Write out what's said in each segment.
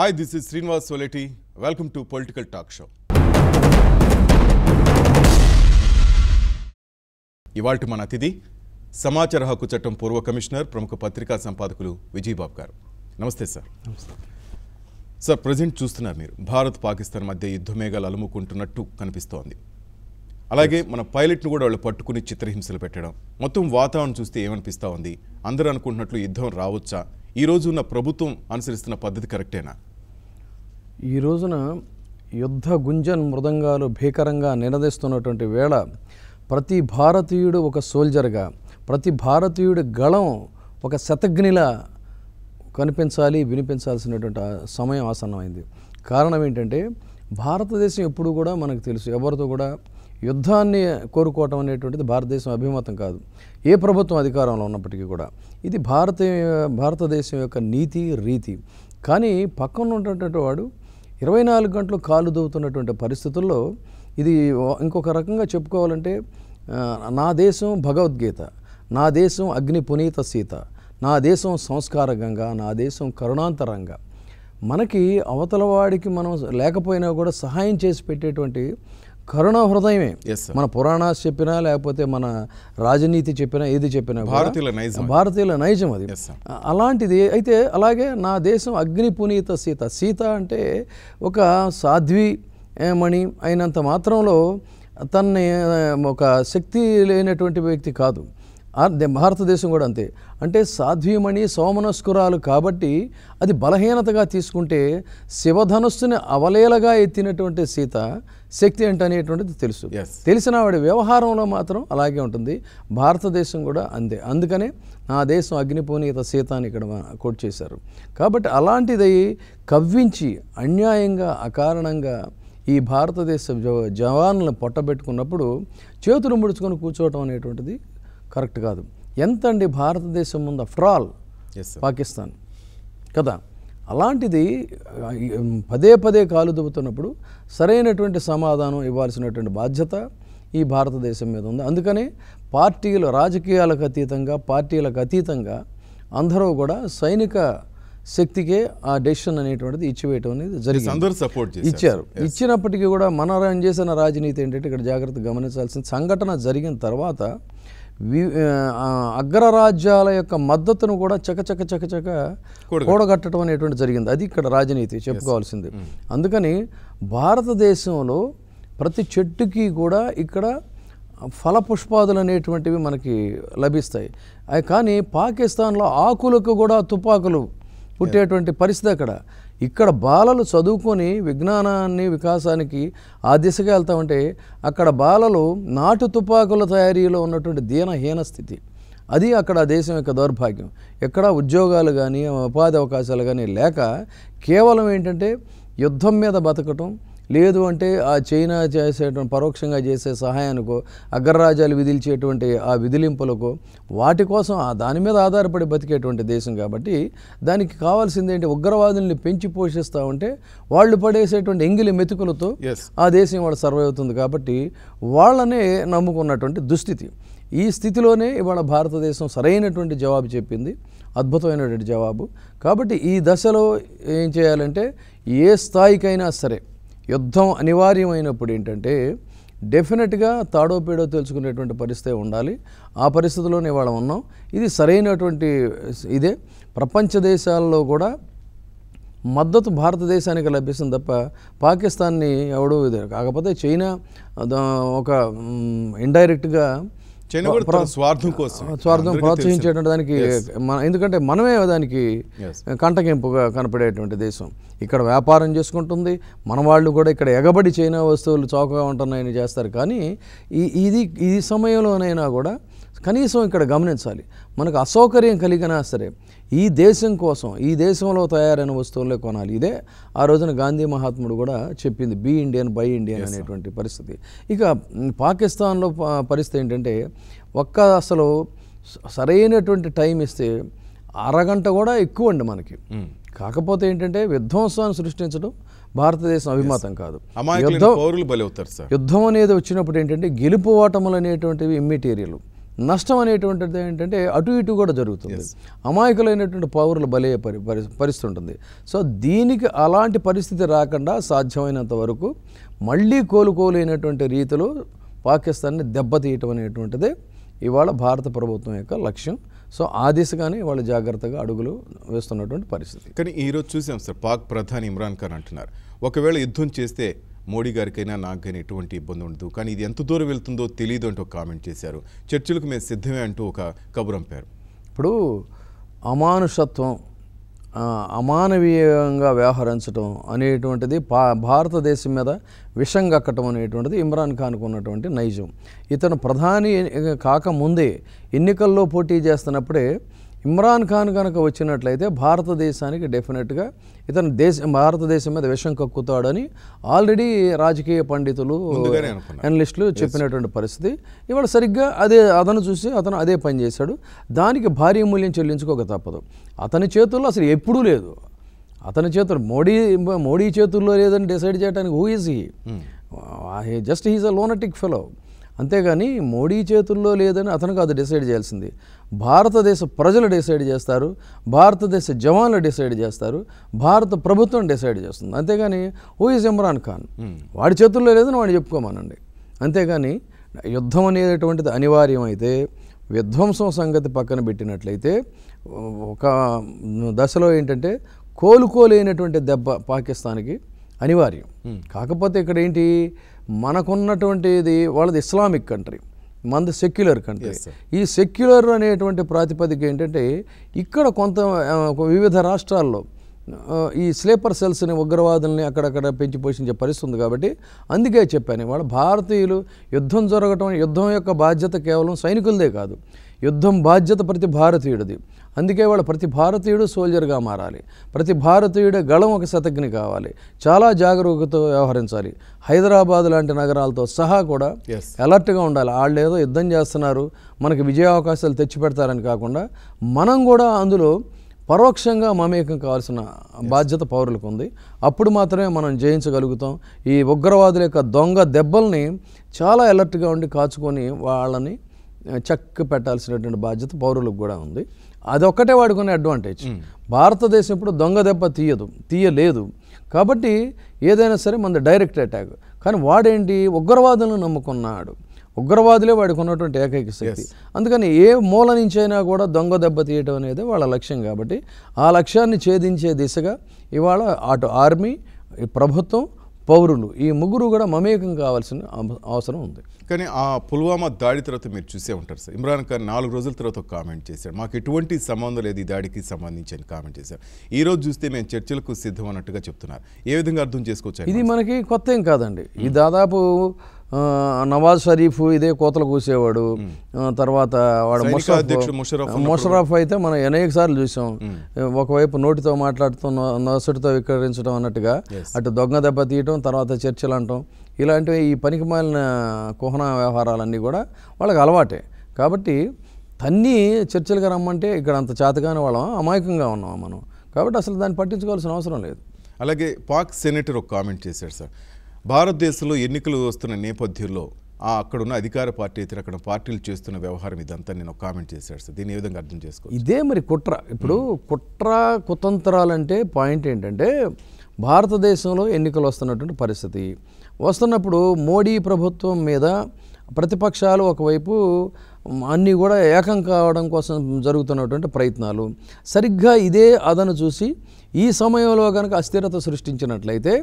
Hi, this is Srinivas Soleti. Welcome to Political Talk Show. ఇవాల్టి మన అతిథి సమాచార హక్కు చట్టం పూర్వ కమిషనర్ ప్రముఖ పత్రికా సంపాదకులు విజయబాబు గారు. నమస్తే సార్. సార్, ప్రజెంట్ చూస్తున్నారు మీరు భారత్ పాకిస్తాన్ మధ్య యుద్ధమేఘాలు అలుముకుంటున్నట్టు కనిపిస్తోంది. అలాగే మన పైలట్ను కూడా వాళ్ళు పట్టుకుని చిత్రహింసలు పెట్టడం, మొత్తం వాతావరణం చూస్తే ఏమనిపిస్తూ ఉంది? అందరూ అనుకుంటున్నట్లు యుద్ధం రావచ్చా? ఈ రోజు ఉన్న ప్రభుత్వం అనుసరిస్తున్న పద్ధతి కరెక్టేనా? ఈ రోజున యుద్ధ గుంజన్ మృదంగాలు భీకరంగా నినదిస్తున్నటువంటి వేళ ప్రతి భారతీయుడు ఒక సోల్జర్గా, ప్రతి భారతీయుడి గళం ఒక శతఘ్నిలా కనిపించాలి, వినిపించాల్సినటువంటి సమయం ఆసన్నమైంది. కారణం ఏంటంటే భారతదేశం ఎప్పుడు కూడా మనకు తెలుసు, ఎవరితో కూడా యుద్ధాన్ని కోరుకోవటం అనేటువంటిది భారతదేశం అభిమతం కాదు. ఏ ప్రభుత్వం అధికారంలో ఉన్నప్పటికీ కూడా ఇది భారతదేశం యొక్క నీతి రీతి. కానీ పక్కన ఉన్నటువంటి వాడు 24 గంటలు కాలు దూవుతున్నటువంటి పరిస్థితుల్లో ఇది ఇంకొక రకంగా చెప్పుకోవాలంటే నా దేశం భగవద్గీత, నా దేశం అగ్ని పునీత సీత, నా దేశం సంస్కార గంగ, నా దేశం కరుణాంతరంగా. మనకి అవతల వాడికి మనం లేకపోయినా కూడా సహాయం చేసి పెట్టేటువంటి కరుణ హృదయమే. మన పురాణాలు చెప్పినా లేకపోతే మన రాజనీతి చెప్పినా ఏది చెప్పినా భారతీయుల నైజం అది. అలాంటిది అయితే అలాగే నా దేశం అగ్ని పునీత సీత. సీత అంటే ఒక సాధ్వి మణి అయినంత మాత్రంలో తన్ని ఒక శక్తి లేనటువంటి వ్యక్తి కాదు. భారతదేశం కూడా అంతే. అంటే సాధ్వీమణి సోమనస్కురాలు కాబట్టి అది బలహీనతగా తీసుకుంటే శివధనుస్సుని అవలేలగా ఎత్తినటువంటి సీత శక్తి ఏంటనేటువంటిది తెలుసు. తెలిసిన వాడి వ్యవహారంలో మాత్రం అలాగే ఉంటుంది. భారతదేశం కూడా అంతే. అందుకనే నా దేశం అగ్నిపూనీత సీత అని ఇక్కడ కోట్ చేశారు. కాబట్టి అలాంటిది కవ్వించి అన్యాయంగా అకారణంగా ఈ భారతదేశ జవాన్లను పొట్టబెట్టుకున్నప్పుడు చేతులు ముడుచుకొని కూర్చోవటం అనేటువంటిది కరెక్ట్ కాదు. ఎంత అండి భారతదేశం ముందు ఆఫ్టర్ ఆల్ పాకిస్తాన్ కదా. అలాంటిది పదే పదే కాలు దువ్వుతున్నప్పుడు సరైనటువంటి సమాధానం ఇవ్వాల్సినటువంటి బాధ్యత ఈ భారతదేశం మీద ఉంది. అందుకనే పార్టీలు రాజకీయాలకు అతీతంగా, పార్టీలకు అతీతంగా అందరూ కూడా సైనిక శక్తికే ఆ డెసిషన్ అనేటువంటిది ఇచ్చివేయటం అనేది జరిగింది. ఇచ్చారు. ఇచ్చినప్పటికీ కూడా మనం చేసిన రాజనీతి ఏంటంటే ఇక్కడ జాగ్రత్తగా గమనించాల్సిన సంఘటన జరిగిన తర్వాత అగ్రరాజ్యాల యొక్క మద్దతును కూడా చకచక కూడగట్టడం అనేటువంటి జరిగింది. అది ఇక్కడ రాజనీతి చెప్పుకోవాల్సింది. అందుకని భారతదేశంలో ప్రతి చెట్టుకి కూడా ఇక్కడ ఫలపుష్పాదులు అనేటువంటివి మనకి లభిస్తాయి. కానీ పాకిస్తాన్లో ఆకులకు కూడా తుపాకులు పుట్టేటువంటి పరిస్థితి అక్కడ. ఇక్కడ బాలలు చదువుకొని విజ్ఞానాన్ని వికాసానికి ఆ దిశగా వెళ్తామంటే అక్కడ బాలలు నాటు తుపాకుల తయారీలో ఉన్నటువంటి దీనహీన స్థితి. అది అక్కడ దేశం యొక్క దౌర్భాగ్యం. ఎక్కడ ఉద్యోగాలు కానీ ఉపాధి అవకాశాలు కానీ లేక కేవలం ఏంటంటే యుద్ధం మీద బతకటం, లేదు అంటే ఆ చైనా చేసేటువంటి పరోక్షంగా చేసే సహాయానికో, అగ్రరాజ్యాలు విధించేటువంటి ఆ విధిలింపులకో, వాటి కోసం దాని మీద ఆధారపడి బతికేటువంటి దేశం. కాబట్టి దానికి కావాల్సింది ఏంటి? ఉగ్రవాదుల్ని పెంచి పోషిస్తూ ఉంటే వాళ్ళు పడేసేటువంటి ఎంగిలి మెతుకులతో ఆ దేశం వాళ్ళు సర్వైవ్ అవుతుంది. కాబట్టి వాళ్ళనే నమ్ముకున్నటువంటి దుస్థితి. ఈ స్థితిలోనే ఇవాళ భారతదేశం సరైనటువంటి జవాబు చెప్పింది, అద్భుతమైనటువంటి జవాబు. కాబట్టి ఈ దశలో ఏం చేయాలంటే ఏ స్థాయికైనా సరే యుద్ధం అనివార్యమైనప్పుడు ఏంటంటే డెఫినెట్గా తాడో పేడో తెలుసుకునేటువంటి పరిస్థితి ఉండాలి. ఆ పరిస్థితిలోనే ఇవాళ ఉన్నాం. ఇది సరైనటువంటి ఇదే. ప్రపంచ దేశాల్లో కూడా మద్దతు భారతదేశానికి లభిస్తుంది తప్ప పాకిస్తాన్ని ఎవడు ఇదే. కాకపోతే చైనా ఒక ఇండైరెక్ట్గా స్వార్థం ప్రోత్సహించేటువంటి దానికి ఎందుకంటే మనమే దానికి కంటకింపుగా కనపడేటువంటి దేశం. ఇక్కడ వ్యాపారం చేసుకుంటుంది, మన వాళ్ళు కూడా ఇక్కడ ఎగబడి చైనా వస్తువులు చౌకగా ఉంటున్నాయని చేస్తారు. కానీ ఈ సమయంలోనైనా కూడా కనీసం ఇక్కడ గమనించాలి, మనకు అసౌకర్యం కలిగినా సరే ఈ దేశం కోసం, ఈ దేశంలో తయారైన వస్తువులే కొనాలి. ఇదే ఆ రోజున గాంధీ మహాత్ముడు కూడా చెప్పింది, బీ ఇండియన్ బై ఇండియన్ అనేటువంటి పరిస్థితి. ఇక పాకిస్తాన్లో పరిస్థితి ఏంటంటే అసలు సరైనటువంటి టైం ఇస్తే అరగంట కూడా ఎక్కువ అండి మనకి. కాకపోతే ఏంటంటే విధ్వంసాన్ని సృష్టించడం భారతదేశం అభిమతం కాదు. యుద్ధం అనేది వచ్చినప్పుడు ఏంటంటే గెలుపు ఓటములు అనేటువంటివి ఇమ్మెటీరియల్. నష్టం అనేటువంటిది ఏంటంటే అటు ఇటు కూడా జరుగుతుంది. అమాయకులైనటువంటి పౌరులు బలే పరిస్థితి ఉంటుంది. సో దీనికి అలాంటి పరిస్థితి రాకుండా సాధ్యమైనంత వరకు మళ్ళీ కోలుకోలేనటువంటి రీతిలో పాకిస్తాన్ని దెబ్బతీయటం అనేటువంటిదే ఇవాళ భారత ప్రభుత్వం యొక్క లక్ష్యం. సో ఆ దిశగానే వాళ్ళు జాగ్రత్తగా అడుగులు వేస్తున్నటువంటి పరిస్థితి. కానీ ఈరోజు చూసాం సార్, పాక్ ప్రధాని ఇమ్రాన్ ఖాన్ అంటున్నారు ఒకవేళ యుద్ధం చేస్తే మోడీ గారికైనా నాకైనా ఎటువంటి ఇబ్బంది ఉండదు, కానీ ఇది ఎంత దూరం వెళ్తుందో తెలియదు అంటూ ఒక కామెంట్ చేశారు. చర్చలకు మేము సిద్ధమే అంటూ ఒక కబురు పంపారు. ఇప్పుడు అమానుషత్వం, అమానవీయంగా వ్యవహరించడం అనేటువంటిది భారతదేశం మీద విషం కక్కటం అనేటువంటిది ఇమ్రాన్ ఖాన్కు ఉన్నటువంటి నైజం. ఇతను ప్రధాని కాకముందే ఎన్నికల్లో పోటీ చేస్తున్నప్పుడే ఇమ్రాన్ ఖాన్ కనుక వచ్చినట్లయితే భారతదేశానికి డెఫినెట్గా ఇతను భారతదేశం మీద విషం కక్కుతాడని ఆల్రెడీ రాజకీయ పండితులు, అనలిస్టులు చెప్పినటువంటి పరిస్థితి. ఇవాళ సరిగ్గా అతను చూసి అతను అదే పని చేశాడు. దానికి భారీ మూల్యం చెల్లించుకోక తప్పదు. అతని చేతుల్లో అసలు ఎప్పుడూ లేదు. అతని చేతులు మోడీ చేతుల్లో లేదని డిసైడ్ చేయడానికి who is he? Just he's a lunatic fellow. అంతేగాని మోడీ చేతుల్లో లేదని అతను కాదు డిసైడ్ చేయాల్సింది. భారతదేశ ప్రజలు డిసైడ్ చేస్తారు, భారతదేశ జవాన్లు డిసైడ్ చేస్తారు, భారత ప్రభుత్వం డిసైడ్ చేస్తుంది. అంతేగాని హూ ఈజ్ ఇమ్రాన్ ఖాన్? వాడి చేతుల్లో లేదని వాడు చెప్పుకోమానండి. అంతేగాని యుద్ధం అనేటువంటిది అనివార్యం అయితే, విధ్వంసం సంగతి పక్కన పెట్టినట్లయితే ఒక దశలో ఏంటంటే కోలుకోలేనటువంటి దెబ్బ పాకిస్తాన్కి అనివార్యం. కాకపోతే ఇక్కడ ఏంటి, మనకున్నటువంటిది వాళ్ళది ఇస్లామిక్ కంట్రీ, మనది సెక్యులర్ కంట్రీ. ఈ సెక్యులర్ అనేటువంటి ప్రాతిపదిక ఏంటంటే ఇక్కడ కొంత వివిధ రాష్ట్రాల్లో ఈ స్లీపర్ సెల్స్ని, ఉగ్రవాదుల్ని అక్కడక్కడ పెంచి పోషించే పరిస్థితి ఉంది. కాబట్టి అందుకే చెప్పాను, వాళ్ళ భారతీయులు యుద్ధం జరగటం, యుద్ధం యొక్క బాధ్యత కేవలం సైనికులదే కాదు, యుద్ధం బాధ్యత ప్రతి భారతీయుడిది. అందుకే వాళ్ళ ప్రతి భారతీయుడు సోల్జర్గా మారాలి, ప్రతి భారతీయుడే గళం ఒక శతజ్ఞి కావాలి, చాలా జాగరూకతతో వ్యవహరించాలి. హైదరాబాద్ లాంటి నగరాలతో సహా కూడా అలర్ట్గా ఉండాలి. వాళ్ళు ఏదో యుద్ధం చేస్తున్నారు, మనకి విజయావకాశాలు తెచ్చిపెడతారని కాకుండా మనం కూడా అందులో పరోక్షంగా మమేకం కావాల్సిన బాధ్యత పౌరులకు ఉంది. అప్పుడు మాత్రమే మనం జయించగలుగుతాం. ఈ ఉగ్రవాదుల యొక్క దొంగ దెబ్బల్ని చాలా అలర్ట్గా ఉండి కాచుకొని వాళ్ళని చెక్ పెట్టాల్సినటువంటి బాధ్యత పౌరులకు కూడా ఉంది. అదొక్కటే వాడుకునే అడ్వాంటేజ్. భారతదేశం ఇప్పుడు దొంగ దెబ్బ తీయలేదు. కాబట్టి ఏదైనా సరే మనది డైరెక్ట్ అటాక్. కానీ వాడేంటి, ఉగ్రవాదులను నమ్ముకున్నాడు. ఉగ్రవాదులే వాడికి ఉన్నటువంటి ఏకైక శక్తి. అందుకని ఏ మూల నుంచైనా కూడా దొంగ దెబ్బ తీయటం అనేది వాళ్ళ లక్ష్యం. కాబట్టి ఆ లక్ష్యాన్ని ఛేదించే దిశగా ఇవాళ అటు ఆర్మీ, ప్రభుత్వం, పౌరులు ఈ ముగ్గురు కూడా మమేకం కావాల్సిన అవసరం ఉంది. కానీ ఆ పుల్వామా దాడి తర్వాత మీరు చూసే ఉంటారు సార్, ఇమ్రాన్ ఖాన్ 4 రోజుల తర్వాత ఒక కామెంట్ చేశారు, మాకు ఎటువంటి సంబంధం లేదు ఈ దాడికి సంబంధించి అని కామెంట్ చేశారు. ఈ రోజు చూస్తే మేము చర్చలకు సిద్ధం అన్నట్టుగా చెప్తున్నారు. ఏ విధంగా అర్థం చేసుకోవచ్చు? ఇది మనకి కొత్త ఏం కాదండి. ఈ దాదాపు నవాజ్ షరీఫ్ ఇదే కోతలు కూసేవాడు. తర్వాత వాడు ముషరఫ్ అయితే మనం అనేక సార్లు చూసాం. ఒకవైపు నోటితో మాట్లాడుతూ నొసటితో వికరించడం అన్నట్టుగా అటు దొంగ దెబ్బ తీయటం, తర్వాత చర్చలు అంటాం, ఇలాంటివి ఈ పనికి మాలిన కుహన వ్యవహారాలన్నీ కూడా వాళ్ళకి అలవాటే. కాబట్టి తన్ని చర్చలుగా రమ్మంటే ఇక్కడ అంత చేతగానే వాళ్ళం, అమాయకంగా ఉన్నాం మనం. కాబట్టి అసలు దాన్ని పట్టించుకోవాల్సిన అవసరం లేదు. అలాగే పాక్ సెనేటర్ ఒక కామెంట్ చేశారు సార్, భారతదేశంలో ఎన్నికలు వస్తున్న నేపథ్యంలో అక్కడున్న అధికార పార్టీ అయితే అక్కడ పార్టీలు చేస్తున్న వ్యవహారం ఇదంతా నేను ఒక కామెంట్ చేశాడు సార్. దీన్ని ఏ విధంగా అర్థం చేసుకోవచ్చు? ఇదే మరి కుట్ర. ఇప్పుడు కుట్ర కుతంత్రాలంటే పాయింట్ ఏంటంటే, భారతదేశంలో ఎన్నికలు వస్తున్నటువంటి పరిస్థితి వస్తున్నప్పుడు మోడీ ప్రభుత్వం మీద ప్రతిపక్షాలు ఒకవైపు అన్నీ కూడా ఏకం కావడం కోసం జరుగుతున్నటువంటి ప్రయత్నాలు, సరిగ్గా ఇదే అదను చూసి ఈ సమయంలో కనుక అస్థిరత సృష్టించినట్లయితే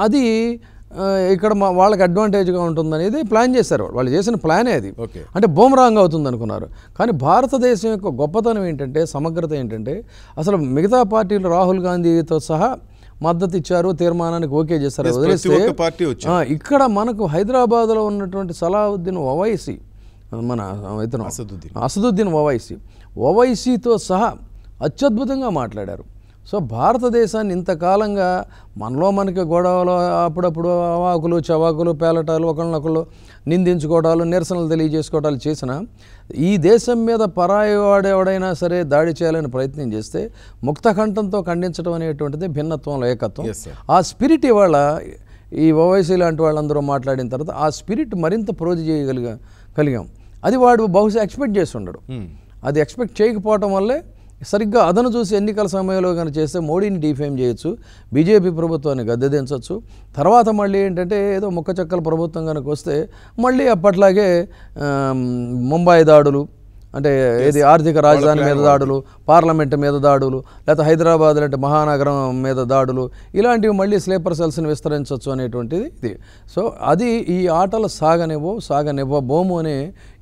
అది ఇక్కడ వాళ్ళకి అడ్వాంటేజ్గా ఉంటుందనేది ప్లాన్ చేశారు. వాళ్ళు చేసిన ప్లానే అది. అంటే బూమరాంగ్ అవుతుంది అనుకున్నారు. కానీ భారతదేశం యొక్క గొప్పతనం ఏంటంటే, సమగ్రత ఏంటంటే, అసలు మిగతా పార్టీలు రాహుల్ గాంధీతో సహా మద్దతు ఇచ్చారు, తీర్మానానికి ఓకే చేశారు. వదిలేస్తే ఇక్కడ మనకు హైదరాబాద్లో ఉన్నటువంటి సలావుద్దీన్ ఓవైసీ, మన ఇతను అసదుద్దీన్ ఓవైసీతో సహా అత్యద్భుతంగా మాట్లాడారు. సో భారతదేశాన్ని ఇంతకాలంగా మనకి గొడవలు, అప్పుడప్పుడు అవాకులు చవాకులు పేలటాలు, ఒకళ్ళనొకళ్ళు నిందించుకోవడాలు, నిరసనలు తెలియజేసుకోవడాలు చేసిన ఈ దేశం మీద పరాయి వాడెవడైనా సరే దాడి చేయాలని ప్రయత్నం చేస్తే ముక్తకంఠంతో ఖండించడం అనేటువంటిది భిన్నత్వంలో ఏకత్వం. ఆ స్పిరిట్ ఇవాళ ఈ ఓవైసీ లాంటి వాళ్ళందరూ మాట్లాడిన తర్వాత ఆ స్పిరిట్ మరింత ప్రోజు చేయగలిగాం. అది వాడు బహుశా ఎక్స్పెక్ట్ చేసి ఉండడు. అది ఎక్స్పెక్ట్ చేయకపోవటం వల్లే సరిగ్గా అదను చూసి ఎన్నికల సమయంలో కనుక చేస్తే మోడీని డిఫేమ్ చేయొచ్చు, బీజేపీ ప్రభుత్వాన్ని గద్దెదించవచ్చు. తర్వాత మళ్ళీ ఏంటంటే ఏదో ముక్క చెక్కల ప్రభుత్వం కనుక వస్తే మళ్ళీ అప్పట్లాగే ముంబై దాడులు, అంటే ఏది ఆర్థిక రాజధాని మీద దాడులు, పార్లమెంటు మీద దాడులు, లేకపోతే హైదరాబాద్ లాంటి మహానగరం మీద దాడులు, ఇలాంటివి మళ్ళీ స్లీపర్ సెల్స్ని విస్తరించవచ్చు అనేటువంటిది ఇది. సో అది ఈ ఆటలు సాగనివ్వబోము అని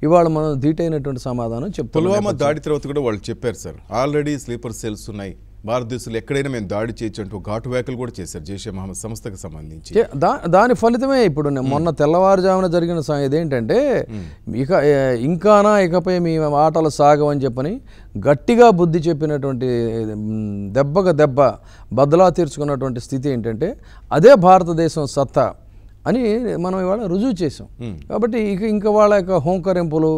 ఇవాళ మనం ధీటైనటువంటి సమాధానం చెప్తాం. పుల్వామా దాడి తర్వాత కూడా వాళ్ళు చెప్పారు సార్, ఆల్రెడీ స్లీపర్ సెల్స్ ఉన్నాయి, భారతదేశంలో ఎక్కడైనా మేము దాడి చేయొచ్చు అంటూ ఘాటు వ్యాఖ్యలు కూడా చేశారు జైషే మహమ్మద్ సంస్థకు సంబంధించి. దాని ఫలితమే ఇప్పుడు మొన్న తెల్లవారుజామున జరిగిన ఇదేంటంటే ఇకపై మీ ఆటలు సాగవని చెప్పని గట్టిగా బుద్ధి చెప్పినటువంటి దెబ్బకు దెబ్బ బదలా తీర్చుకున్నటువంటి స్థితి ఏంటంటే అదే భారతదేశం సత్తా అని మనం ఇవాళ రుజువు చేసాం. కాబట్టి ఇంకా వాళ్ళ యొక్క హోంకరింపులు,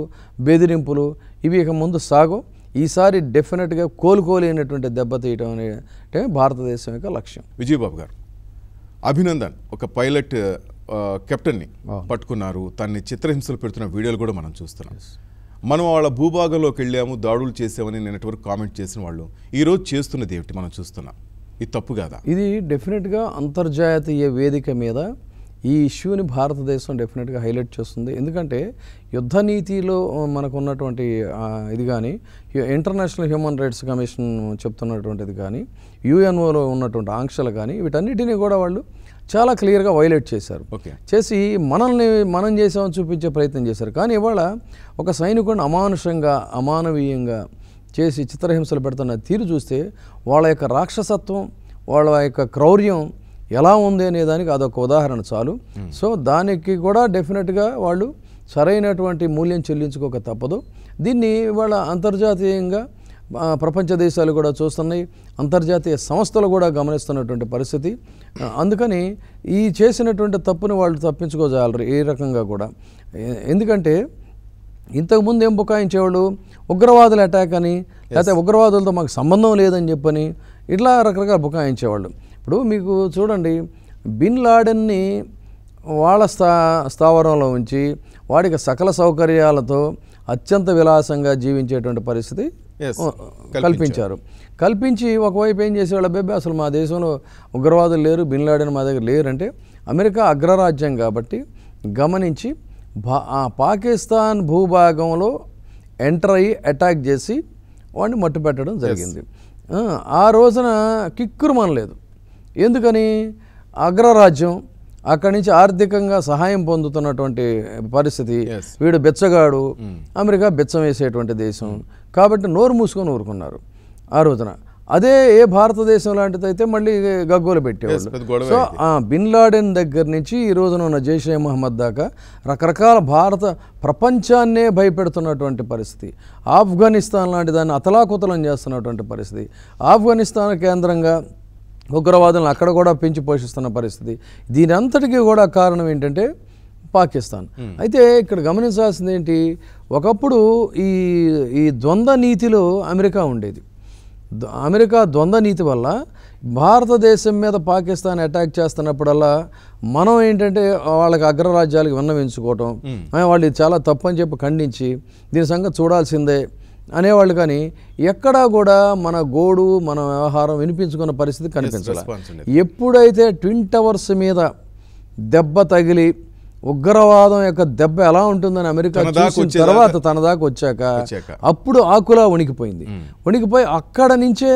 బెదిరింపులు ఇవి ఇక ముందు సాగవు. ఈసారి డెఫినెట్గా కోలుకోలేనటువంటి దెబ్బతీయటం అంటే భారతదేశం యొక్క లక్ష్యం. విజయబాబు గారు, అభినందన్ ఒక పైలట్ కెప్టెన్ని పట్టుకున్నారు, తన్ని చిత్రహింసలు పెడుతున్న వీడియోలు కూడా మనం చూస్తున్నాం. మనం వాళ్ళ భూభాగంలోకి వెళ్ళాము, దాడులు చేసామని నిన్నటి వరకు కామెంట్ చేసిన వాళ్ళు ఈరోజు చేస్తున్నది ఏమిటి మనం చూస్తున్నాం. ఇది తప్పు కాదా? ఇది డెఫినెట్గా అంతర్జాతీయ వేదిక మీద ఈ ఇష్యూని భారతదేశం డెఫినెట్గా హైలైట్ చేస్తుంది. ఎందుకంటే యుద్ధ నీతిలో మనకు ఉన్నటువంటి ఇది కానీ, ఇంటర్నేషనల్ హ్యూమన్ రైట్స్ కమిషన్ చెప్తున్నటువంటిది కానీ, యుఎన్ఓలో ఉన్నటువంటి ఆంక్షలు కానీ, వీటన్నిటినీ కూడా వాళ్ళు చాలా క్లియర్గా వైలేట్ చేశారు. చేసి మనం చేసామని చూపించే ప్రయత్నం చేశారు. కానీ ఇవాళ ఒక సైనికుడిని అమానుషంగా, అమానవీయంగా చేసి చిత్రహింసలు పెడుతున్న తీరు చూస్తే వాళ్ళ యొక్క రాక్షసత్వం, వాళ్ళ యొక్క క్రౌర్యం ఎలా ఉంది అనేదానికి అదొక ఉదాహరణ చాలు. సో దానికి కూడా డెఫినెట్గా వాళ్ళు సరైనటువంటి మూల్యం చెల్లించుకోక తప్పదు. దీన్ని వాళ్ళ అంతర్జాతీయంగా ప్రపంచ దేశాలు కూడా చూస్తున్నాయి, అంతర్జాతీయ సంస్థలు కూడా గమనిస్తున్నటువంటి పరిస్థితి. అందుకని ఈ చేసినటువంటి తప్పుని వాళ్ళు తప్పించుకోజాలరు ఏ రకంగా కూడా. ఎందుకంటే ఇంతకుముందు ఏం బుకాయించేవాళ్ళు, ఉగ్రవాదుల అటాక్ అని, లేకపోతే ఉగ్రవాదులతో మాకు సంబంధం లేదని చెప్పని ఇట్లా రకరకాల బుకాయించేవాళ్ళు. ఇప్పుడు మీకు చూడండి, బిన్ లాడెన్ని వాళ్ళ స్థావరంలో ఉంచి వాడికి సకల సౌకర్యాలతో అత్యంత విలాసంగా జీవించేటువంటి పరిస్థితి కల్పించి ఒకవైపు ఏం చేసేవాళ్ళు, అబ్బాయి అసలు మా దేశంలో ఉగ్రవాదులు లేరు, బిన్ లాడెన్ మా దగ్గర లేరు అంటే అమెరికా అగ్రరాజ్యం కాబట్టి గమనించి పాకిస్తాన్ భూభాగంలో ఎంటర్ అయ్యి అటాక్ చేసి వాడిని మట్టు పెట్టడం జరిగింది. ఆ రోజున కిక్కురుమనలేదు. ఎందుకని? అగ్రరాజ్యం అక్కడి నుంచి ఆర్థికంగా సహాయం పొందుతున్నటువంటి పరిస్థితి, వీడు బెచ్చగాడు, అమెరికా బెచ్చం వేసేటువంటి దేశం కాబట్టి నోరు మూసుకొని ఊరుకున్నారు ఆ రోజున. అదే ఏ భారతదేశం లాంటిది అయితే మళ్ళీ గగ్గోలు పెట్టేవాళ్ళు. సో బిన్ లాడెన్ దగ్గర నుంచి ఈ రోజున ఉన్న జైషే మహమ్మద్ దాకా రకరకాల ప్రపంచాన్నే భయపెడుతున్నటువంటి పరిస్థితి, ఆఫ్ఘనిస్తాన్ లాంటి దాన్ని అతలాకుతలం చేస్తున్నటువంటి పరిస్థితి, ఆఫ్ఘనిస్తాన్ కేంద్రంగా ఉగ్రవాదులను అక్కడ కూడా పెంచి పోషిస్తున్న పరిస్థితి. దీని అంతటికీ కూడా కారణం ఏంటంటే పాకిస్తాన్. అయితే ఇక్కడ గమనించాల్సింది ఏంటి, ఒకప్పుడు ఈ ద్వంద్వ నీతిలో అమెరికా ఉండేది. అమెరికా ద్వంద్వ నీతి వల్ల భారతదేశం మీద పాకిస్తాన్ అటాక్ చేస్తున్నప్పుడల్లా మనం ఏంటంటే వాళ్ళకి అగ్రరాజ్యాలకు విన్నవించుకోవటం, వాళ్ళు ఇది చాలా తప్పు అని చెప్పి ఖండించి దీని సంగతి చూడాల్సిందే అనేవాళ్ళు. కానీ ఎక్కడా కూడా మన గోడు, మన వ్యవహారం వినిపించుకున్న పరిస్థితి కనిపించాలి. ఎప్పుడైతే ట్విన్ టవర్స్ మీద దెబ్బ తగిలి ఉగ్రవాదం యొక్క దెబ్బ ఎలా ఉంటుందని అమెరికా చూసిన తర్వాత తన దాకా వచ్చాక అప్పుడు ఆకులా వణికిపోయింది. వణికిపోయి అక్కడ నుంచే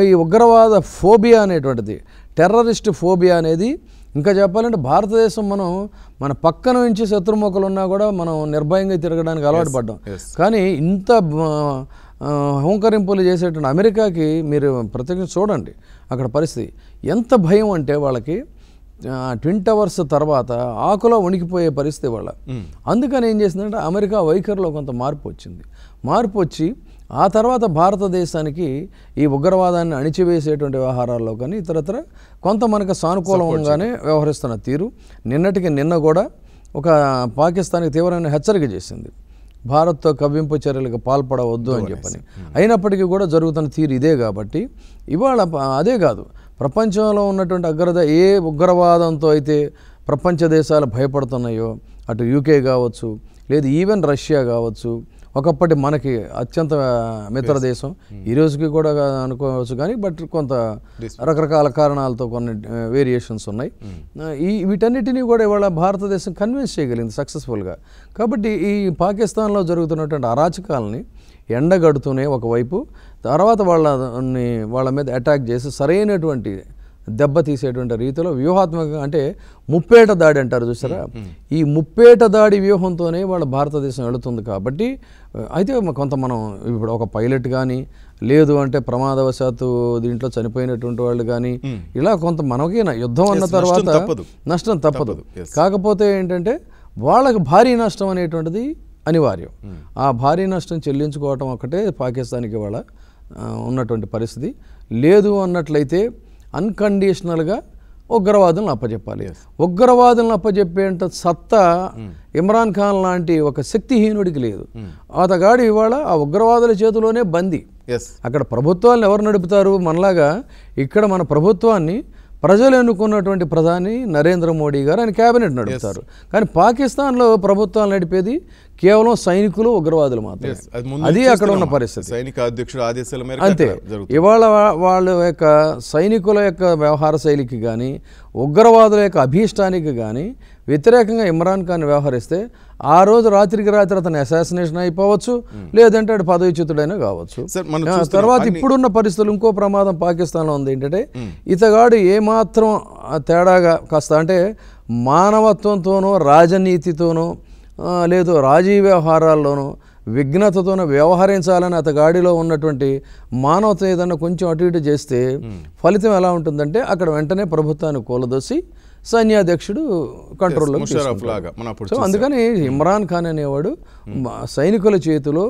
ఈ ఉగ్రవాద ఫోబియా అనేటువంటిది, టెర్రరిస్ట్ ఫోబియా అనేది, ఇంకా చెప్పాలంటే భారతదేశం మన పక్కన నుంచి శత్రుముఖలు ఉన్నా కూడా మనం నిర్భయంగా తిరగడానికి అలవాటు పడ్డాం. కానీ ఇంత హోంకరింపులు చేసేటువంటి అమెరికాకి మీరు ప్రత్యేకంగా చూడండి అక్కడ పరిస్థితి ఎంత భయం అంటే వాళ్ళకి ట్విన్ టవర్స్ తర్వాత ఆకులో వణికిపోయే పరిస్థితి వాళ్ళ. అందుకని ఏం చేసిందంటే అమెరికా వైఖరిలో కొంత మార్పు వచ్చింది. మార్పు వచ్చి ఆ తర్వాత భారతదేశానికి ఈ ఉగ్రవాదాన్ని అణిచివేసేటువంటి వ్యవహారాల్లో కానీ ఇతరత్ర కొంత మనకు సానుకూలంగానే వ్యవహరిస్తున్న తీరు. నిన్న కూడా ఒక పాకిస్తాన్కి తీవ్రమైన హెచ్చరిక చేసింది, భారత్తో కవ్వింపు చర్యలకు పాల్పడవద్దు అని చెప్పని. అయినప్పటికీ కూడా జరుగుతున్న తీరు ఇదే. కాబట్టి ఇవాళ అదే కాదు, ప్రపంచంలో ఉన్నటువంటి ఏ ఉగ్రవాదంతో అయితే ప్రపంచ దేశాలు భయపడుతున్నాయో, అటు యూకే కావచ్చు, లేదు ఈవెన్ రష్యా కావచ్చు, ఒకప్పటి మనకి అత్యంత మిత్ర దేశం, ఈ రోజుకి కూడా అనుకోవచ్చు, కానీ బట్ కొంత రకరకాల కారణాలతో కొన్ని వేరియేషన్స్ ఉన్నాయి. వీటన్నిటినీ కూడా ఇవాళ భారతదేశం కన్విన్స్ చేయగలిగింది సక్సెస్ఫుల్గా. కాబట్టి ఈ పాకిస్తాన్లో జరుగుతున్నటువంటి అరాచకాలని ఎండగడుతూనే ఒకవైపు, తర్వాత వాళ్ళ మీద అటాక్ చేసి సరైనటువంటి దెబ్బ తీసేటువంటి రీతిలో వ్యూహాత్మకంగా, అంటే ముప్పేట దాడి అంటారు చూసారా, ఈ ముప్పేట దాడి వ్యూహంతోనే వాళ్ళ భారతదేశం వెళుతుంది. కాబట్టి అయితే కొంత మనం ఇప్పుడు ఒక పైలట్ కానీ, లేదు అంటే ప్రమాదవశాత్తు దీంట్లో చనిపోయినటువంటి వాళ్ళు కానీ, ఇలా కొంత మనకి యుద్ధం అన్న తర్వాత నష్టం తప్పదు. కాకపోతే ఏంటంటే వాళ్ళకి భారీ నష్టం అనేటువంటిది అనివార్యం. ఆ భారీ నష్టం చెల్లించుకోవటం ఒకటే పాకిస్తాన్కి వాళ్ళ ఉన్నటువంటి పరిస్థితి. లేదు అన్నట్లయితే అన్కండిషనల్గా ఉగ్రవాదులను అప్పచెప్పాలి. ఉగ్రవాదులను అప్పచెప్పేంత సత్తా ఇమ్రాన్ ఖాన్ లాంటి ఒక శక్తిహీనుడికి లేదు. అతగాడు ఇవాళ ఆ ఉగ్రవాదుల చేతిలోనే బందీ. అక్కడ ప్రభుత్వాలను ఎవరు నడుపుతారు? మనలాగా ఇక్కడ మన ప్రభుత్వాన్ని ప్రజలు ఎన్నుకున్నటువంటి ప్రధాని నరేంద్ర మోడీ గారు ఆయన క్యాబినెట్ నడుపుతారు. కానీ పాకిస్తాన్లో ప్రభుత్వాలు నడిపేది కేవలం సైనికులు, ఉగ్రవాదులు మాత్రమే. అది అక్కడ ఉన్న పరిస్థితి. సైనిక అధ్యక్షుడు ఆదేశాల మేరకు అంతే. ఇవాళ వాళ్ళ యొక్క సైనికుల యొక్క వ్యవహార శైలికి కానీ, ఉగ్రవాదుల యొక్క అభీష్టానికి కానీ వ్యతిరేకంగా ఇమ్రాన్ ఖాన్ వ్యవహరిస్తే ఆ రోజు రాత్రికి రాత్రి అతను అసాసినేషన్ అయిపోవచ్చు, లేదంటే అటు పదవిచ్యుతుడైనా కావచ్చు. తర్వాత ఇప్పుడున్న పరిస్థితులు ఇంకో ప్రమాదం పాకిస్తాన్లో ఉంది. ఏంటంటే ఇతగాడు ఏమాత్రం తేడాగా కాస్త అంటే మానవత్వంతోనో రాజనీతితోనో లేదు రాజీ వ్యవహారాల్లోనూ విఘ్నతతోనూ వ్యవహరించాలని అతగాడిలో ఉన్నటువంటి మానవత్వం ఏదన్నా కొంచెం అటు ఇటు చేస్తే ఫలితం ఎలా ఉంటుందంటే అక్కడ వెంటనే ప్రభుత్వాన్ని కూలదోసి సైన్యాధ్యక్షుడు కంట్రోల్లో. సో అందుకని ఇమ్రాన్ ఖాన్ అనేవాడు సైనికుల చేతిలో,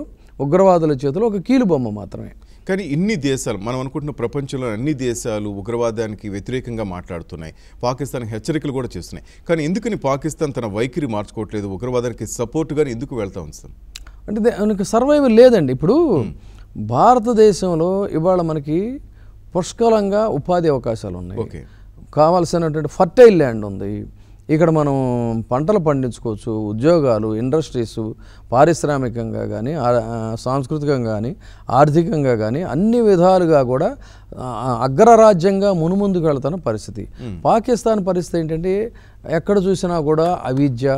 ఉగ్రవాదుల చేతిలో ఒక కీలుబొమ్మ మాత్రమే. కానీ ఇన్ని దేశాలు, మనం అనుకుంటున్న ప్రపంచంలో అన్ని దేశాలు ఉగ్రవాదానికి వ్యతిరేకంగా మాట్లాడుతున్నాయి, పాకిస్తాన్కి హెచ్చరికలు కూడా చేస్తున్నాయి. కానీ ఎందుకని పాకిస్తాన్ తన వైఖరి మార్చుకోవట్లేదు? ఉగ్రవాదానికి సపోర్ట్గానే ఎందుకు వెళ్తా ఉంది? అంటే దానికి సర్వైవల్ లేదండి. ఇప్పుడు భారతదేశంలో ఇవాళ మనకి పుష్కలంగా ఉపాధి అవకాశాలు ఉన్నాయి, కావాల్సినటువంటి ఫర్టైల్ ల్యాండ్ ఉంది. ఇక్కడ మనం పంటలు పండించుకోవచ్చు, ఉద్యోగాలు, ఇండస్ట్రీస్, పారిశ్రామికంగా కానీ, సాంస్కృతికంగా కానీ, ఆర్థికంగా కానీ అన్ని విధాలుగా కూడా అగ్రరాజ్యంగా మునుముందుకు వెళ్తున్న పరిస్థితి. పాకిస్తాన్ పరిస్థితి ఏంటంటే ఎక్కడ చూసినా కూడా అవిద్య,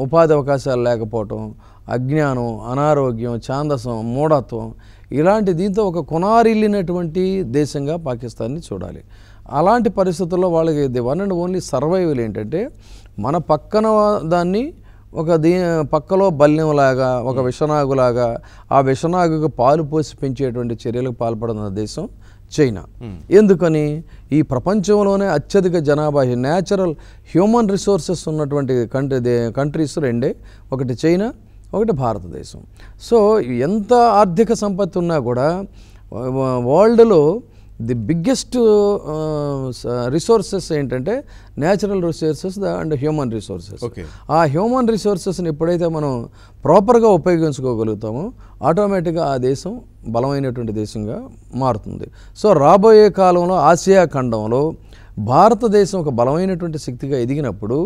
ఉపాధి అవకాశాలు లేకపోవటం, అజ్ఞానం, అనారోగ్యం, ఛాందసం, మూఢత్వం, ఇలాంటి దీంతో ఒక కొనారిల్లినటువంటి దేశంగా పాకిస్తాన్ని చూడాలి. అలాంటి పరిస్థితుల్లో వాళ్ళకి the one and only survival ఏంటంటే మన పక్కన దాన్ని ఒక పక్కలో బల్యంలాగా, ఒక విషనాగులాగా, ఆ విషనాగుకు పాలు పోసి పెంచేటువంటి చర్యలకు పాల్పడుతున్న దేశం చైనా. ఎందుకని? ఈ ప్రపంచంలోనే అత్యధిక జనాభా, న్యాచురల్ హ్యూమన్ రిసోర్సెస్ ఉన్నటువంటి కంట్రీస్ రెండే, ఒకటి చైనా, ఒకటి భారతదేశం. సో ఎంత ఆర్థిక సంపత్తి ఉన్నా కూడా వరల్డ్లో ది బిగ్గెస్ట్ రిసోర్సెస్ ఏంటంటే natural resources and human resources. ఆ హ్యూమన్ రిసోర్సెస్ని ఎప్పుడైతే మనం ప్రాపర్గా ఉపయోగించుకోగలుగుతామో ఆటోమేటిక్గా ఆ దేశం బలమైనటువంటి దేశంగా మారుతుంది. సో రాబోయే కాలంలో ఆసియా ఖండంలో భారతదేశం ఒక బలమైనటువంటి శక్తిగా ఎదిగినప్పుడు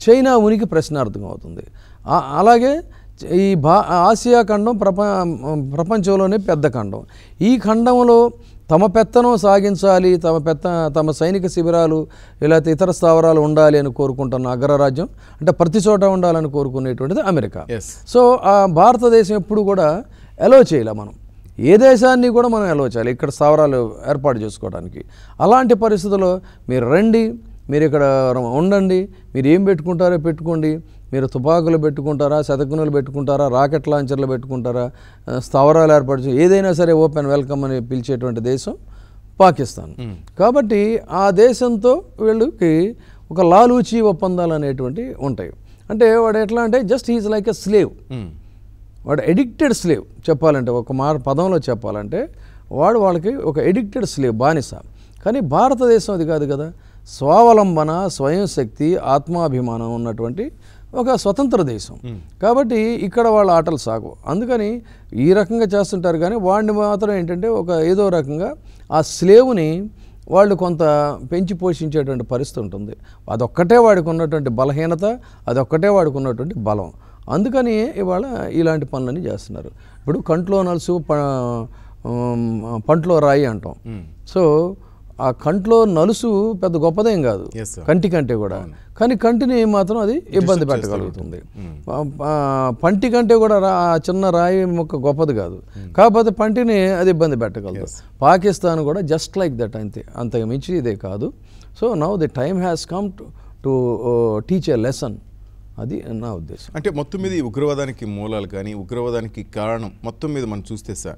చైనా ఉనికి ప్రశ్నార్థకం అవుతుంది. అలాగే ఈ ఆసియా ఖండం ప్రపంచంలోనే పెద్ద ఖండం. ఈ ఖండంలో తమ పెత్తనం సాగించాలి, తమ సైనిక శిబిరాలు లేకపోతే ఇతర స్థావరాలు ఉండాలి అని కోరుకుంటున్న అగ్రరాజ్యం, అంటే ప్రతి చోట ఉండాలని కోరుకునేటువంటిది అమెరికా. సో ఆ భారతదేశం ఎప్పుడు కూడా అలో చేయలే, మనం ఏ దేశాన్ని కూడా మనం అలో చేయాలి ఇక్కడ స్థావరాలు ఏర్పాటు చేసుకోవడానికి. అలాంటి పరిస్థితుల్లో మీరు రండి, మీరు ఇక్కడ ఉండండి, మీరు ఏం పెట్టుకుంటారో పెట్టుకోండి, మీరు తుపాకులు పెట్టుకుంటారా, శతఘ్నులు పెట్టుకుంటారా, రాకెట్ లాంచర్లు పెట్టుకుంటారా, స్థావరాలు ఏర్పాటు ఏదైనా సరే ఓపెన్ వెల్కమ్ అని పిలిచేటువంటి దేశం పాకిస్తాన్. కాబట్టి ఆ దేశంతో వీళ్ళకి ఒక లాలూచీ ఒప్పందాలు అనేటువంటివి ఉంటాయి. అంటే వాడు ఎట్లా అంటే just he's like a slave, వాడు ఎడిక్టెడ్ స్లేవ్ చెప్పాలంటే, ఒక పదంలో చెప్పాలంటే వాళ్ళకి ఒక ఎడిక్టెడ్ స్లేవ్, బానిస. కానీ భారతదేశం అది కాదు కదా, స్వావలంబన, స్వయం శక్తి, ఆత్మాభిమానం ఉన్నటువంటి ఒక స్వతంత్ర దేశం. కాబట్టి ఇక్కడ వాళ్ళ ఆటలు సాగు. అందుకని ఈ రకంగా చేస్తుంటారు. కానీ వాడిని మాత్రం ఏంటంటే ఒక ఏదో రకంగా ఆ స్లేవ్ని వాళ్ళు కొంత పెంచి పోషించేటువంటి పరిస్థితి ఉంటుంది. అదొక్కటే వాడికి ఉన్నటువంటి బలహీనత, అదొక్కటే వాడికి ఉన్నటువంటి బలం. అందుకని ఇవాళ ఇలాంటి పనులన్నీ చేస్తున్నారు. ఇప్పుడు కంట్లో నలుసు పంట్లో రాయి అంటాం. సో ఆ కంట్లో నలుసు పెద్ద గొప్పదేం కాదు కంటి కంటే కూడా, కానీ కంటిని మాత్రం అది ఇబ్బంది పెట్టగలుగుతుంది. పంటి కంటే కూడా చిన్న రాయి ముక్క గొప్పది కాదు, కాకపోతే పంటిని అది ఇబ్బంది పెట్టగలదు. పాకిస్తాన్ కూడా జస్ట్ లైక్ దట్, అంతకు మించి ఇదే కాదు. So now the time has come to teach a lesson. అది నా ఉద్దేశం. అంటే మొత్తం మీద ఈ ఉగ్రవాదానికి మూలాలు కానీ ఉగ్రవాదానికి కారణం మొత్తం మీద మనం చూస్తే సార్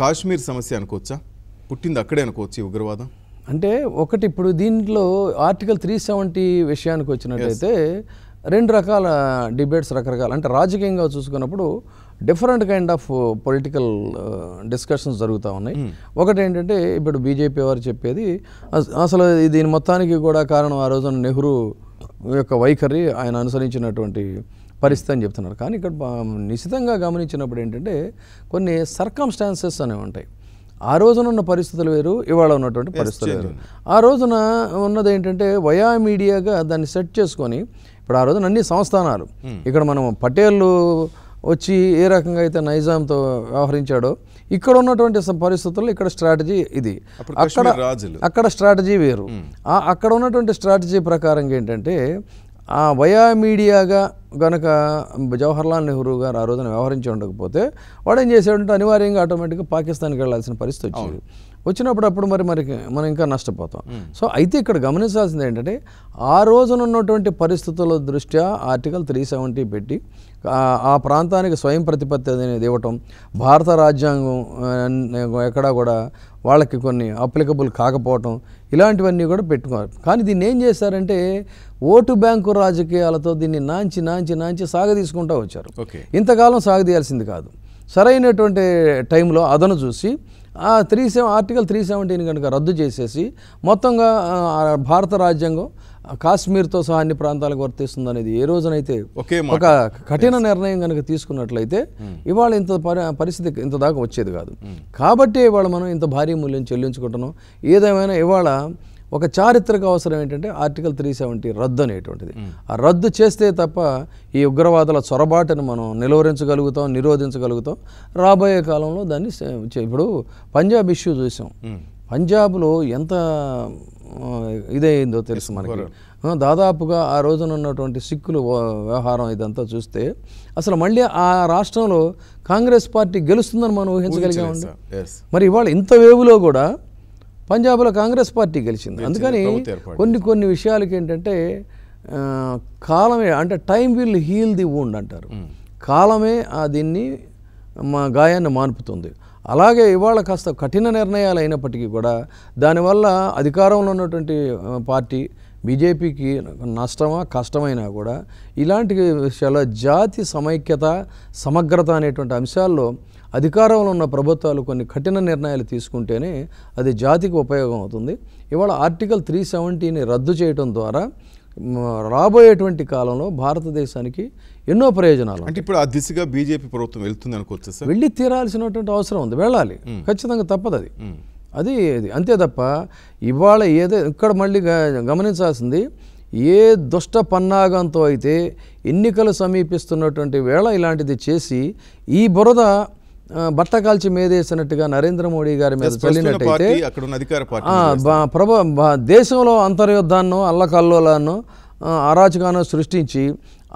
కాశ్మీర్ సమస్య అనుకోవచ్చా? పుట్టింది అక్కడే అనుకోవచ్చు ఈ ఉగ్రవాదం అంటే. ఒకటి ఇప్పుడు దీంట్లో ఆర్టికల్ 370 విషయానికి వచ్చినట్టయితే రెండు రకాల డిబేట్స్, రకరకాల అంటే రాజకీయంగా చూసుకున్నప్పుడు different kind of political discussions జరుగుతూ ఉన్నాయి. ఒకటి ఏంటంటే ఇప్పుడు బీజేపీ వారు చెప్పేది అసలు దీని మొత్తానికి కూడా కారణం ఆ రోజున నెహ్రూ యొక్క వైఖరి, ఆయన అనుసరించినటువంటి పరిస్థితి అని చెప్తున్నారు. కానీ ఇక్కడ నిశితంగా గమనించినప్పుడు ఏంటంటే కొన్ని సర్కమ్స్టాన్సెస్ అనేవి ఉంటాయి. ఆ రోజున ఉన్న పరిస్థితులు వేరు, ఇవాళ ఉన్నటువంటి పరిస్థితులు వేరు. ఆ రోజున ఉన్నది ఏంటంటే వయా మీడియాగా దాన్ని సెట్ చేసుకొని, ఇప్పుడు ఆ రోజున అన్ని సంస్థానాలు, ఇక్కడ మనం పటేళ్ళు వచ్చి ఏ రకంగా అయితే నైజాంతో వ్యవహరించాడో, ఇక్కడ ఉన్నటువంటి పరిస్థితుల్లో ఇక్కడ స్ట్రాటజీ ఇది, అక్కడ స్ట్రాటజీ వేరు. అక్కడ ఉన్నటువంటి స్ట్రాటజీ ప్రకారంగా ఏంటంటే ఆ వయా మీడియాగా గనక జవహర్లాల్ నెహ్రూ గారు ఆ రోజున వ్యవహరించి ఉండకపోతే వాడు ఏం చేశాడంటే అనివార్యంగా ఆటోమేటిక్గా పాకిస్తాన్కి వెళ్ళాల్సిన పరిస్థితి వచ్చింది. వచ్చినప్పుడు మనం ఇంకా నష్టపోతాం. సో అయితే ఇక్కడ గమనించాల్సింది ఏంటంటే ఆ రోజున ఉన్నటువంటి పరిస్థితుల దృష్ట్యా ఆర్టికల్ 370 పెట్టి ఆ ప్రాంతానికి స్వయం ప్రతిపత్తి అనేది ఇవ్వటం, భారత రాజ్యాంగం ఎక్కడా కూడా వాళ్ళకి కొన్ని అప్లికబుల్ కాకపోవటం, ఇలాంటివన్నీ కూడా పెట్టుకోవాలి. కానీ దీన్ని ఏం చేశారంటే ఓటు బ్యాంకు రాజకీయాలతో దీన్ని నాంచి సాగదీసుకుంటూ వచ్చారు. ఇంతకాలం సాగదీయాల్సింది కాదు. సరైనటువంటి టైంలో అదను చూసి ఆర్టికల్ 370 కనుక రద్దు చేసేసి మొత్తంగా భారత రాజ్యాంగం కాశ్మీర్తో సహా అన్ని ప్రాంతాలకు వర్తిస్తుంది అనేది ఏ రోజునైతే ఒక కఠిన నిర్ణయం కనుక తీసుకున్నట్లయితే ఇవాళ ఇంత పరిస్థితి ఇంత దాకా వచ్చేది కాదు. కాబట్టి ఇవాళ మనం ఇంత భారీ మూల్యం చెల్లించుకుంటున్నాం. ఏదేమైనా ఇవాళ ఒక చారిత్రక అవసరం ఏంటంటే ఆర్టికల్ 370 రద్దు అనేటువంటిది. ఆ రద్దు చేస్తే తప్ప ఈ ఉగ్రవాదుల చొరబాటును మనం నిరోధించగలుగుతాం. రాబోయే కాలంలో దాన్ని ఇప్పుడు పంజాబ్ ఇష్యూ చూసాం. పంజాబ్లో ఎంత ఇదైందో తెలుసు మనకి. దాదాపుగా ఆ రోజున ఉన్నటువంటి సిక్కులు వ్యవహారం ఇదంతా చూస్తే అసలు మళ్ళీ ఆ రాష్ట్రంలో కాంగ్రెస్ పార్టీ గెలుస్తుందని మనం ఊహించగలిగామండి. మరి ఇవాళ ఇంత వేవులో కూడా పంజాబ్లో కాంగ్రెస్ పార్టీ గెలిచింది. అందుకని కొన్ని విషయాలకి ఏంటంటే కాలమే, అంటే time will heal the wound అంటారు. కాలమే దీన్ని గాయాన్ని మాన్పుతుంది. అలాగే ఇవాళ కాస్త కఠిన నిర్ణయాలు అయినప్పటికీ కూడా దానివల్ల అధికారంలో ఉన్నటువంటి పార్టీ బీజేపీకి నష్టమా కష్టమైనా కూడా ఇలాంటి విషయాల్లో జాతి సమైక్యత సమగ్రత అనేటువంటి అంశాల్లో అధికారంలో ఉన్న ప్రభుత్వాలు కొన్ని కఠిన నిర్ణయాలు తీసుకుంటేనే అది జాతికి ఉపయోగం అవుతుంది. ఇవాళ ఆర్టికల్ 370ని రద్దు చేయడం ద్వారా రాబోయేటువంటి కాలంలో భారతదేశానికి ఎన్నో ప్రయోజనాలు. అంటే ఇప్పుడు ఆ దిశగా బీజేపీ ప్రభుత్వం వెళ్తుంది అనుకోవచ్చు సార్? వెళ్ళి తీరాల్సినటువంటి అవసరం ఉంది, వెళ్ళాలి, ఖచ్చితంగా తప్పదు అది అంతే తప్ప ఇవాళ ఇక్కడ మళ్ళీ గమనించాల్సింది ఏ దుష్ట పన్నాగంతో అయితే ఎన్నికలు సమీపిస్తున్నటువంటి వేళ ఇలాంటిది చేసి ఈ బురద బట్ట కాల్చి మేదేసినట్టుగా నరేంద్ర మోడీ గారి మీద చల్లినట్టయితే దేశంలో అంతర్యుద్ధాన్నో అల్లకల్లోలాన్నో అరాచకాన్ని సృష్టించి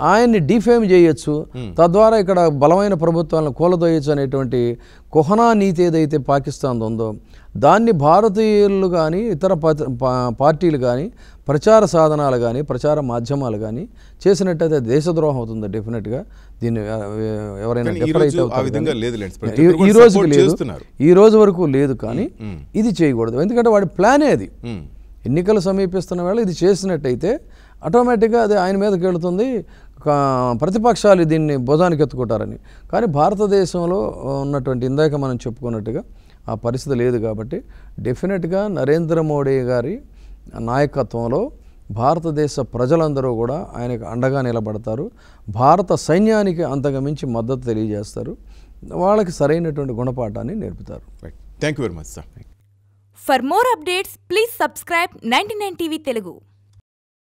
ఆయన్ని డిఫేమ్ చేయొచ్చు, తద్వారా ఇక్కడ బలమైన ప్రభుత్వాలను కూలదోయచ్చు అనేటువంటి కుహనా నీతి ఏదైతే పాకిస్తాన్ ఉందో దాన్ని భారతీయులు కానీ ఇతర పార్టీలు కానీ ప్రచార సాధనాలు కానీ ప్రచార మాధ్యమాలు కానీ చేసినట్టయితే దేశద్రోహం అవుతుంది డెఫినెట్గా. దీన్ని ఎవరైనా ఈ రోజు వరకు లేదు, కానీ ఇది చేయకూడదు. ఎందుకంటే వాడి ప్లానే అది. ఎన్నికలు సమీపిస్తున్న వేళ ఇది చేసినట్టయితే ఆటోమేటిక్గా అది ఆయన మీదకి వెళుతుంది, ప్రతిపక్షాలు దీన్ని భుజానికి ఎత్తుకుంటారని. కానీ భారతదేశంలో ఉన్నటువంటి ఇందాక మనం చెప్పుకున్నట్టుగా ఆ పరిస్థితి లేదు. కాబట్టి డెఫినెట్గా నరేంద్ర మోడీ గారి నాయకత్వంలో భారతదేశ ప్రజలందరూ కూడా ఆయనకు అండగా నిలబడతారు. భారత సైన్యానికి అంతగా మించి మద్దతు తెలియజేస్తారు. వాళ్ళకి సరైనటువంటి గుణపాఠాన్ని నేర్పుతారు. Thank you very much sir. For more updates, please subscribe 99 TV Telugu.